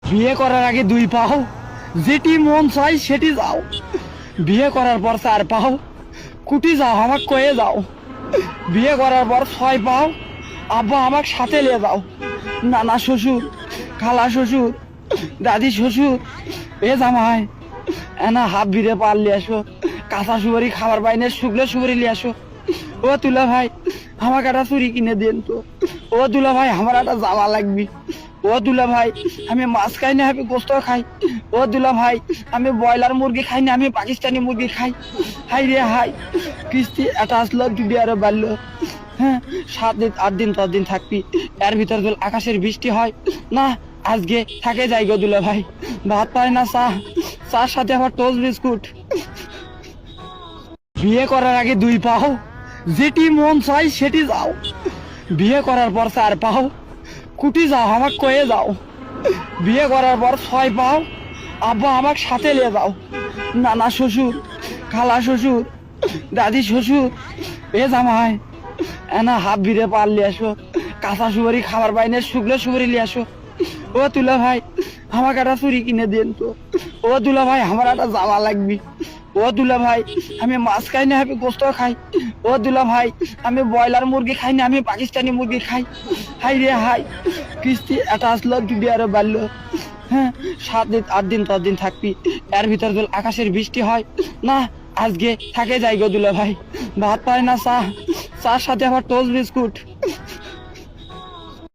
বিয়ে করার আগে দুই পাও, যেটি মন চাই সেটি যাও। বিয়ে করার পর চার পাও, কুটি যাও আমাকে কয়ে যাও। বিয়ে করার পর ছয় পাও, আব্বা আমাকে সাথে নিয়ে যাও। নানা শ্বশুর, খালা শ্বশুর, দাদি শ্বশুর, এ জামাই এনা হাফ ভিড়ে পাল নিয়ে আসো, কাঁচা সুপারি খাবার বাইনে শুকনো সুপারি নিয়ে আসো। ও তুলা ভাই আমাকে একটা চুরি কিনে দেন তো। ও দুলা ভাই আমার একটা জামা লাগবে। ও দুলা ভাই আমি মাছ খাই না, আমি গোস্ত খাই। ও দুলা ভাই আমি ব্রয়লার মুরগি খাই না, আমি পাকিস্তানি মুরগি খাই। হাই রে হাই, কিস্তি এটা আসলো যদি আরো বাড়লো। হ্যাঁ 7 দিন 8 দিন 10 দিন থাকবি, এর ভিতর যদি আকাশের বৃষ্টি হয় না, আজকে থাকে যাই গো দুলা ভাই। ভাত পায় না, চার সাথে আবার টোস্ট বিস্কুট। বিয়ে করার আগে দুই পাও, যেটি মন চাই সেটি যাও। বিয়ে করার পর চার পাও, কুটি যাও আমাকে কয়ে যাও। বিয়ে করার পর ছয় পাও, আব্বা আমাকে সাথে নিয়ে যাও। নানা শ্বশুর, খালা শ্বশুর, দাদি শ্বশুর, এ জামাই এনা হাফ ভিড়ে পাল নিয়ে আসো, কাঁচা সুপারি খাবার বাইনে শুকনো সুপারি নিয়ে আসো। ও তুলা ভাই আমাকে একটা চুরি কিনে দেন তো। ও দুলা ভাই আমার একটা জামা লাগবে। ও দুলা ভাই আমি মাছ খাই না, আমি গোস্ত খাই। ও দুলা ভাই আমি ব্রয়লার মুরগি খাই না, আমি পাকিস্তানি মুরগি খাই। হাই রে হাই, কিস্তি এটা আসলো যদি আরো বাড়লো। হ্যাঁ 7 দিন 8 দিন 10 দিন থাকবি, এর ভিতর যদি আকাশের বৃষ্টি হয় না, আজকে থাকে যাই গো দুলা ভাই। ভাত পায় না, চার সাথে আবার টোস্ট বিস্কুট।